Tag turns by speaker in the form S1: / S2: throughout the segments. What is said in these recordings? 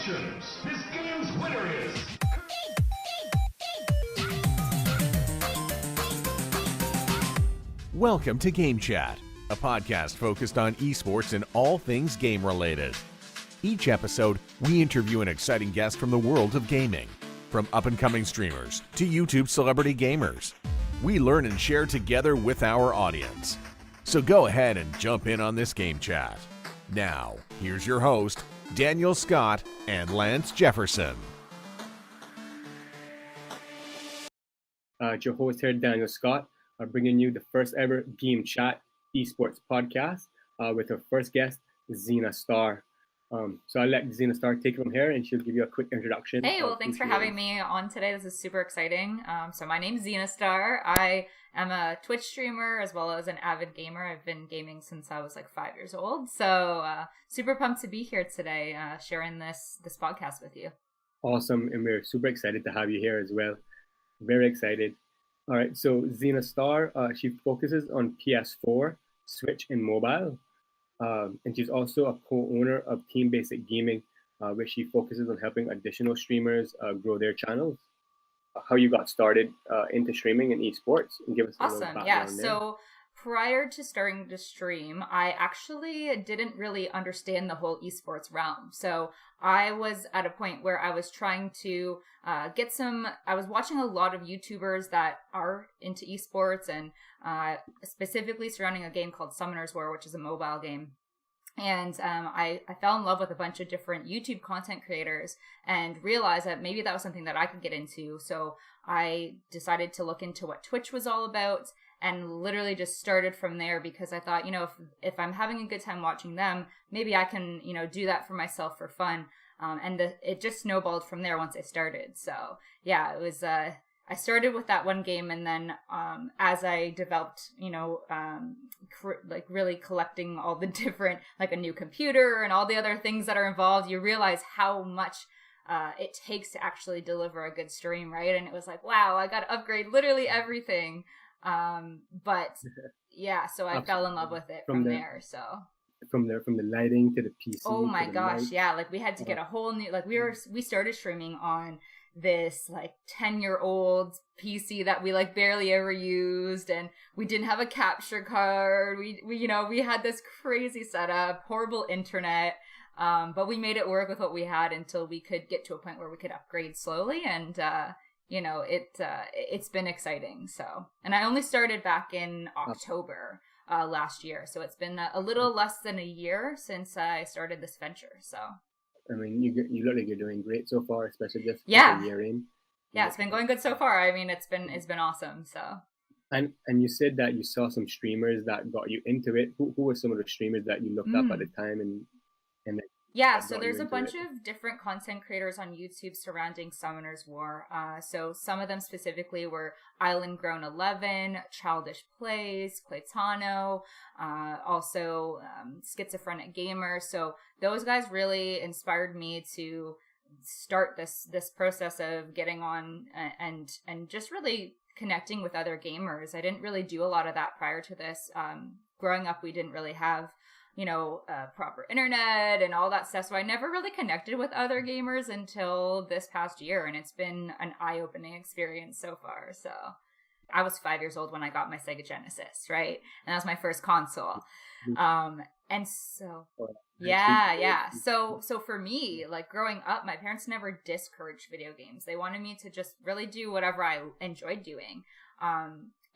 S1: Congratulations! This game's winner is...
S2: Welcome to GameChat, a podcast focused on eSports and all things game-related. Each episode, we interview an exciting guest from the world of gaming, from up-and-coming streamers to YouTube celebrity gamers. We learn and share together with our audience. So go ahead and jump in on this GameChat. Now, here's your host, Daniel Scott and Lance Jefferson.
S3: Your host here, Daniel Scott, bringing you the first ever GameChat eSports podcast with our first guest, Xenastar. So I'll let Xenastar take it from here and she'll give you a quick introduction.
S4: Hey, well, thanks for having me on today. This is super exciting. So my name's Xenastar. I am a Twitch streamer as well as an avid gamer. I've been gaming since I was like 5 years old. So super pumped to be here today sharing this podcast with you.
S3: Awesome. And we're super excited to have you here as well. Very excited. All right. So Xenastar, she focuses on PS4, Switch, and mobile. And she's also a co-owner of Team Basic Gaming, where she focuses on helping additional streamers grow their channels. How you got started into streaming and esports, and give us a little background.
S4: Yeah. So prior to starting to stream, I actually didn't really understand the whole esports realm. So I was at a point where I was trying to I was watching a lot of YouTubers that are into esports and specifically surrounding a game called Summoner's War, which is a mobile game. And I fell in love with a bunch of different YouTube content creators and realized that maybe that was something that I could get into. So I decided to look into what Twitch was all about and literally just started from there because I thought, if I'm having a good time watching them, maybe I can, do that for myself for fun. It just snowballed from there once I started. So yeah, it was, I started with that one game, and then as I developed, really collecting all the different, like a new computer and all the other things that are involved, you realize how much it takes to actually deliver a good stream, right? And it was like, wow, I got to upgrade literally everything. But yeah, so I fell in love with it from there. So
S3: from the lighting to the PC.
S4: Oh my gosh, yeah! Like we had to get a whole new. Like we started streaming on this like 10-year-old PC that we like barely ever used, and we didn't have a capture card. We had this crazy setup, horrible internet, but we made it work with what we had until we could get to a point where we could upgrade slowly, and it's been exciting. So, and I only started back in October last year, so it's been a little less than a year since I started this venture. So.
S3: I mean, you look like you're doing great so far, especially just a year in.
S4: Yeah, it's been going good so far. I mean, it's been awesome. So.
S3: And you said that you saw some streamers that got you into it. Who were some of the streamers that you looked up at the time and
S4: yeah, so there's a bunch of different content creators on YouTube surrounding Summoner's War. So some of them specifically were Island Grown 11, Childish Plays, Claytano, also Schizophrenic Gamer. So those guys really inspired me to start this process of getting on and just really connecting with other gamers. I didn't really do a lot of that prior to this. Growing up, we didn't really have proper internet and all that stuff. So I never really connected with other gamers until this past year, and it's been an eye-opening experience so far. So I was 5 years old when I got my Sega Genesis, right? And that was my first console. And so, yeah. So for me, like growing up, my parents never discouraged video games. They wanted me to just really do whatever I enjoyed doing.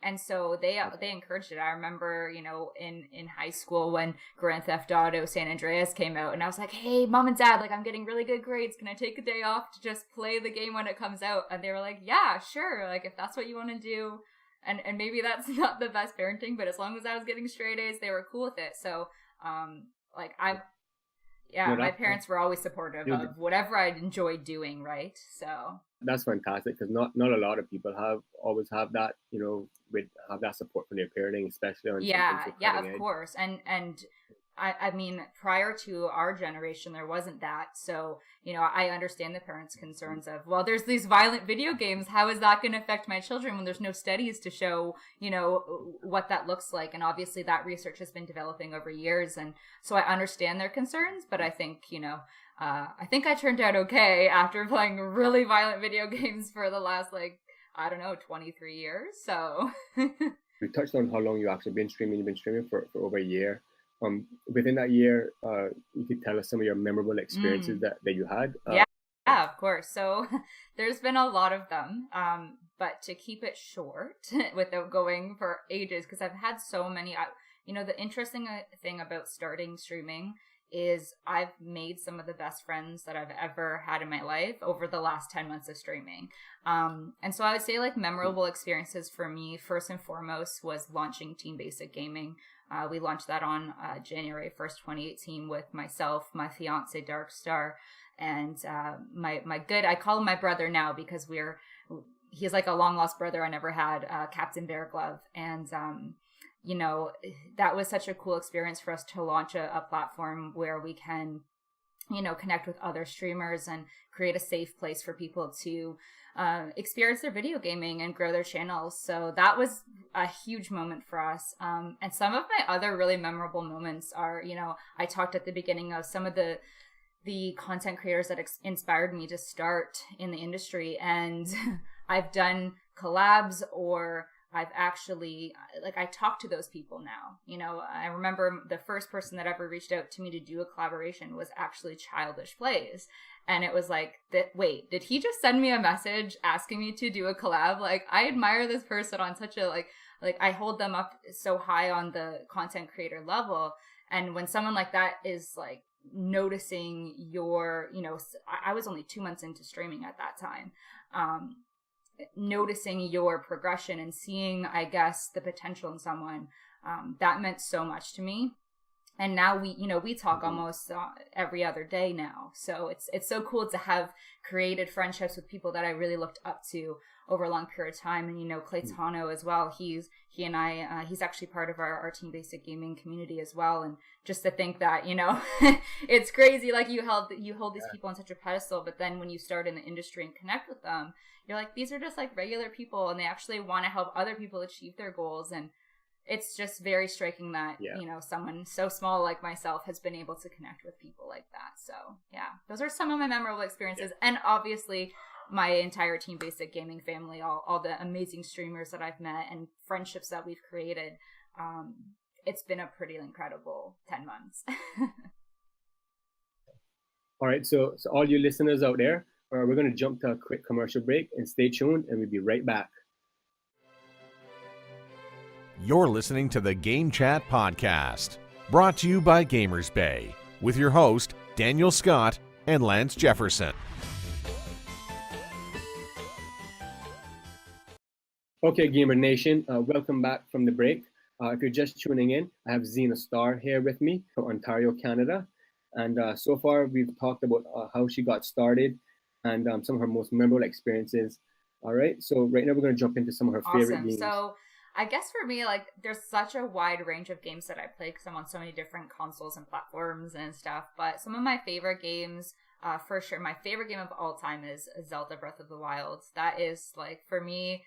S4: And so they encouraged it. I remember, in high school when Grand Theft Auto San Andreas came out, and I was like, hey, mom and dad, like I'm getting really good grades. Can I take a day off to just play the game when it comes out? And they were like, yeah, sure. Like if that's what you want to do. And maybe that's not the best parenting, but as long as I was getting straight A's, they were cool with it. So, my parents were always supportive of whatever I enjoyed doing, right? So
S3: that's fantastic because not a lot of people always have that, have that support from their parenting, especially on
S4: of course. And I mean, prior to our generation, there wasn't that. So, I understand the parents' concerns of, well, there's these violent video games. How is that going to affect my children when there's no studies to show, what that looks like? And obviously that research has been developing over years. And so I understand their concerns, but I think, I think I turned out okay after playing really violent video games for the last, 23 years. So
S3: we touched on how long you actually been streaming. You've been streaming for over a year. Within that year, you could tell us some of your memorable experiences that you had.
S4: Yeah, of course. So there's been a lot of them. But to keep it short without going for ages, because I've had so many, the interesting thing about starting streaming is I've made some of the best friends that I've ever had in my life over the last 10 months of streaming. And so I would say memorable experiences for me, first and foremost, was launching Team Basic Gaming. We launched that on January 1st, 2018 with myself, my fiance, Darkstar, and I call him my brother now because he's like a long lost brother I never had, Captain Bear Glove. And, that was such a cool experience for us to launch a platform where we can, connect with other streamers and create a safe place for people to experience their video gaming and grow their channels. So that was a huge moment for us. And some of my other really memorable moments are, I talked at the beginning of some of the content creators that inspired me to start in the industry. And I've done collabs, or I've actually, I talk to those people now. I remember the first person that ever reached out to me to do a collaboration was actually Childish Plays. And it was wait, did he just send me a message asking me to do a collab? I admire this person on such a, I hold them up so high on the content creator level. And when someone like that is noticing your, I was only 2 months into streaming at that time, noticing your progression and seeing, I guess, the potential in someone, that meant so much to me. And now we talk almost every other day now. So it's so cool to have created friendships with people that I really looked up to over a long period of time. And, Claytano as well. He and I, he's actually part of our Team Basic Gaming community as well. And just to think that, it's crazy. You hold these people on such a pedestal, but then when you start in the industry and connect with them, you're these are just regular people, and they actually want to help other people achieve their goals. And it's just very striking that, someone so small like myself has been able to connect with people like that. So yeah, those are some of my memorable experiences. Yeah. And obviously my entire Team Basic Gaming family, all the amazing streamers that I've met and friendships that we've created. It's been a pretty incredible 10 months.
S3: All right. So all you listeners out there, we're going to jump to a quick commercial break, and stay tuned, and we'll be right back.
S2: You're listening to the GameChat podcast, brought to you by Gamers Bay, with your host, Daniel Scott and Lance Jefferson.
S3: Okay, Gamer Nation, welcome back from the break. If you're just tuning in, I have Xenastar here with me from Ontario, Canada. And so far, we've talked about how she got started and some of her most memorable experiences. All right, so right now we're going to jump into some of her favorite games.
S4: So I guess for me, there's such a wide range of games that I play because I'm on so many different consoles and platforms and stuff. But some of my favorite games, for sure, my favorite game of all time is Zelda Breath of the Wild. That is, for me,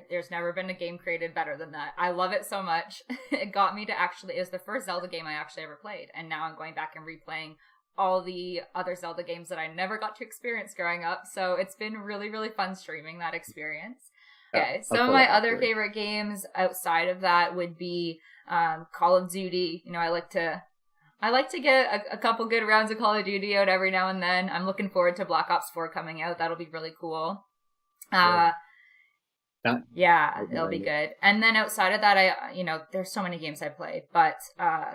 S4: there's never been a game created better than that. I love it so much. It got me to it was the first Zelda game I actually ever played. And now I'm going back and replaying all the other Zelda games that I never got to experience growing up. So it's been really, really fun streaming that experience. Okay, some of my other favorite games outside of that would be Call of Duty. I like to get a couple good rounds of Call of Duty out every now and then. I'm looking forward to Black Ops 4 coming out. That'll be really cool. It'll be good. And then outside of that, there's so many games I play, but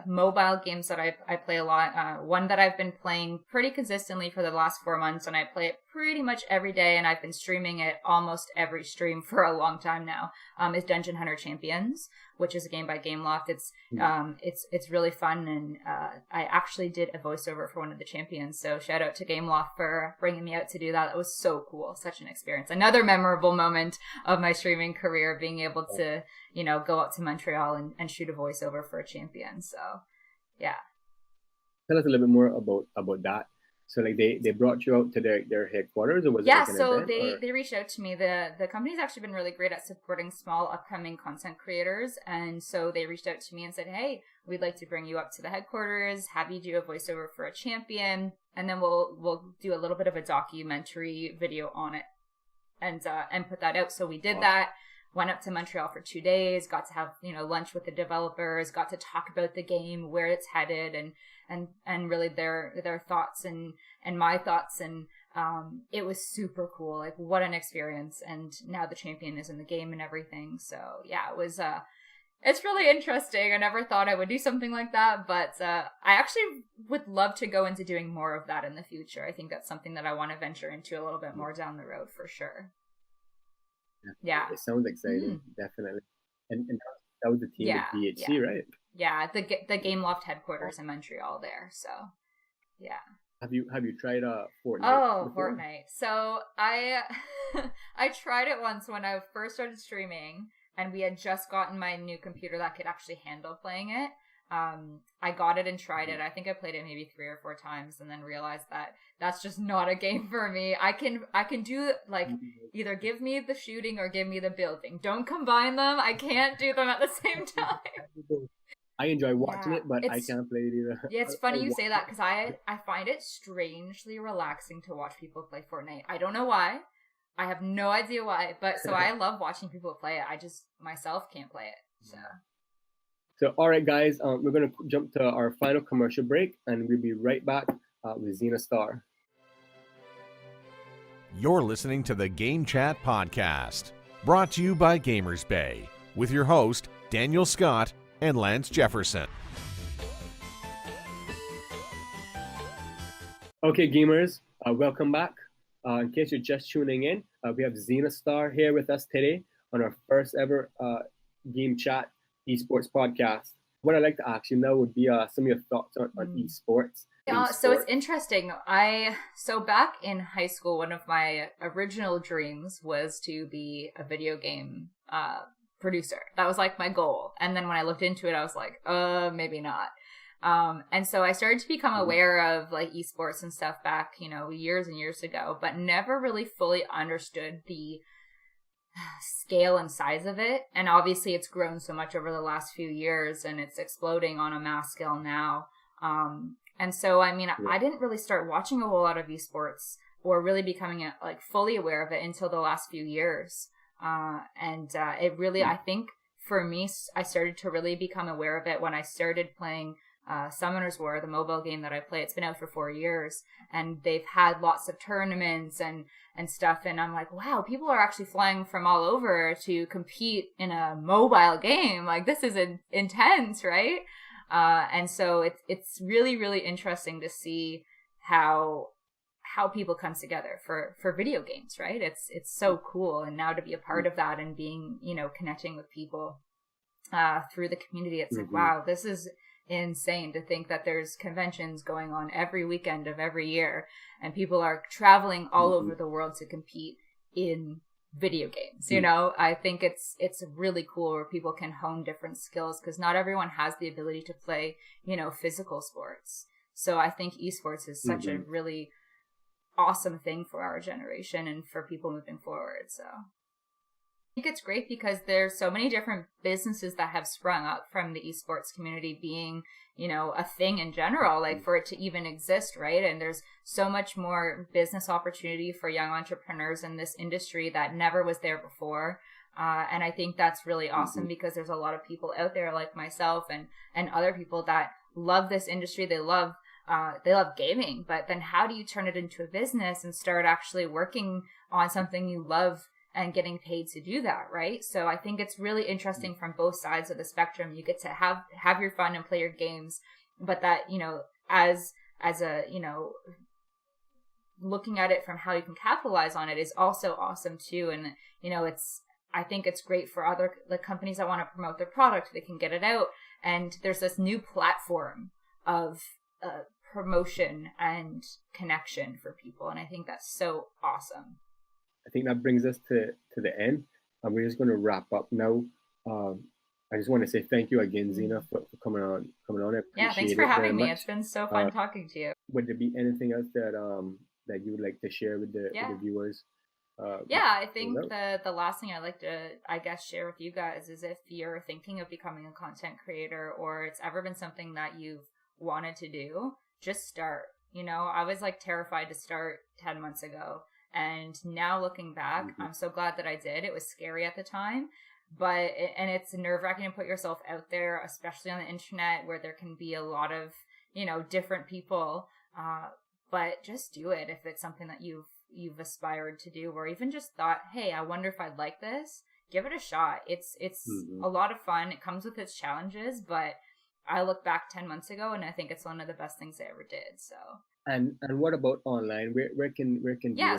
S4: mobile games that I play a lot. One that I've been playing pretty consistently for the last 4 months, and I play it pretty much every day, and I've been streaming it almost every stream for a long time now, is Dungeon Hunter Champions, which is a game by Gameloft. It's really fun, and I actually did a voiceover for one of the champions, so shout out to Gameloft for bringing me out to do that. That was so cool, such an experience. Another memorable moment of my streaming career, being able to go up to Montreal and shoot a voiceover for a champion. So yeah,
S3: tell us a little bit more about that. So like they brought you out to their headquarters, or was it
S4: Yeah,
S3: like an
S4: so
S3: event?
S4: they reached out to me. The company's actually been really great at supporting small upcoming content creators, and so they reached out to me and said, "Hey, we'd like to bring you up to the headquarters, have you do a voiceover for a champion, and then we'll do a little bit of a documentary video on it, and put that out." So we did that. Went up to Montreal for 2 days, got to have, lunch with the developers, got to talk about the game, where it's headed, and really their thoughts and my thoughts, and it was super cool. Like, what an experience. And now the champion is in the game and everything. So yeah, it was it's really interesting. I never thought I would do something like that, but I actually would love to go into doing more of that in the future. I think that's something that I want to venture into a little bit more down the road for sure. Yeah,
S3: it sounds exciting, definitely. And that was the team with BHC, right?
S4: Yeah, the Game Loft headquarters in Montreal there. So, yeah.
S3: Have you tried Fortnite?
S4: Oh,
S3: before?
S4: Fortnite. So I I tried it once when I first started streaming, and we had just gotten my new computer that could actually handle playing it. I got it and tried it. I think I played it maybe 3 or 4 times, and then realized that that's just not a game for me. I can do, like, either give me the shooting or give me the building. Don't combine them. I can't do them at the same time.
S3: I enjoy watching it, but I can't play it either.
S4: Yeah, it's funny you say that, because I find it strangely relaxing to watch people play Fortnite. I don't know why. I have no idea why, but so I love watching people play it. I just myself can't play it.
S3: So, all right, guys, we're going to jump to our final commercial break, and we'll be right back with Xenastar.
S2: You're listening to the GameChat podcast, brought to you by Gamers Bay, with your host, Daniel Scott and Lance Jefferson. Okay,
S3: gamers, welcome back. In case you're just tuning in, we have Xenastar here with us today on our first ever GameChat eSports podcast. What I'd like to ask you now would be some of your thoughts on eSports.
S4: Yeah, so it's interesting. So back in high school, one of my original dreams was to be a video game producer. That was like my goal. And then when I looked into it, I was like, maybe not. And so I started to become aware of like esports and stuff back, years and years ago, but never really fully understood the scale and size of it. And obviously it's grown so much over the last few years, and it's exploding on a mass scale now. And so, I mean, I didn't really start watching a whole lot of esports or really becoming like fully aware of it until the last few years. It really, I think for me, I started to really become aware of it when I started playing Summoner's War, the mobile game that I play. It's been out for 4 years, and they've had lots of tournaments and stuff. And I'm like, wow, people are actually flying from all over to compete in a mobile game. Like, this is intense, right? And so it's really, really interesting to see how people come together for video games, right? It's so cool. And now to be a part of that and being, connecting with people through the community, it's like, wow, this is insane to think that there's conventions going on every weekend of every year, and people are traveling all over the world to compete in video games. I think it's really cool where people can hone different skills, because not everyone has the ability to play, physical sports. So I think esports is such a really awesome thing for our generation and for people moving forward. So I think it's great because there's so many different businesses that have sprung up from the esports community being, a thing in general, like for it to even exist, right? And there's so much more business opportunity for young entrepreneurs in this industry that never was there before. And I think that's really awesome because there's a lot of people out there like myself and other people that love this industry. They love gaming, but then how do you turn it into a business and start actually working on something you love and getting paid to do that, right? So I think it's really interesting from both sides of the spectrum. You get to have your fun and play your games, but that, as a, looking at it from how you can capitalize on it is also awesome too. And, I think it's great for other companies that want to promote their product. They can get it out, and there's this new platform of promotion and connection for people. And I think that's so awesome.
S3: I think that brings us to the end, and we're just going to wrap up now. I just want to say thank you again, Xena, for coming on.
S4: Yeah, thanks for having me. It's been so fun talking to you.
S3: Would there be anything else that you would like to share with the viewers?
S4: I think the last thing I'd like to, I guess, share with you guys is if you're thinking of becoming a content creator or it's ever been something that you've wanted to do, just start. You know, I was like terrified to start 10 months ago. And now looking back, I'm so glad that I did. It was scary at the time, and it's nerve-wracking to put yourself out there, especially on the internet where there can be a lot of, you know, different people. But just do it if it's something that you've aspired to do, or even just thought, hey, I wonder if I'd like this. Give it a shot. It's a lot of fun. It comes with its challenges, but I look back 10 months ago and I think it's one of the best things I ever did. So.
S3: And what about online? Where can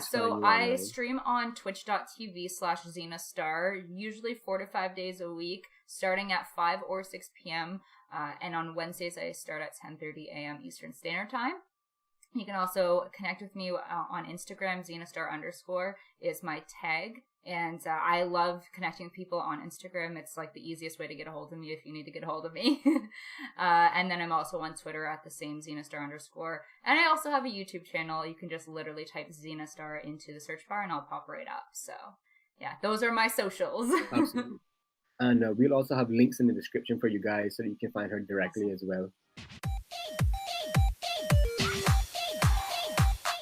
S4: so I stream on twitch.tv/Xenastar, usually 4 to 5 days a week, starting at 5 or 6 p.m. And on Wednesdays I start at 10:30 a.m. Eastern Standard Time. You can also connect with me on Instagram. Xenastar_ is my tag. And I love connecting with people on Instagram. It's like the easiest way to get a hold of me if you need to get a hold of me. And then I'm also on Twitter at the same Xenastar_. And I also have a YouTube channel. You can just literally type Xenastar into the search bar and I'll pop right up. So yeah, those are my socials.
S3: Absolutely. And we'll also have links in the description for you guys so that you can find her directly as well.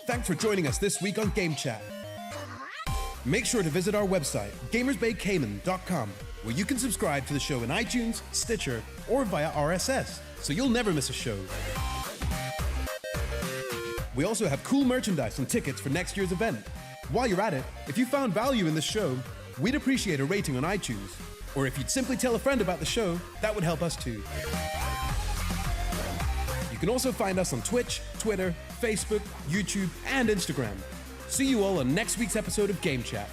S5: Thanks for joining us this week on GameChat. Make sure to visit our website, gamersbaycayman.com, where you can subscribe to the show in iTunes, Stitcher, or via RSS, so you'll never miss a show. We also have cool merchandise and tickets for next year's event. While you're at it, if you found value in this show, we'd appreciate a rating on iTunes. Or if you'd simply tell a friend about the show, that would help us too. You can also find us on Twitch, Twitter, Facebook, YouTube, and Instagram. See you all on next week's episode of Game Chat.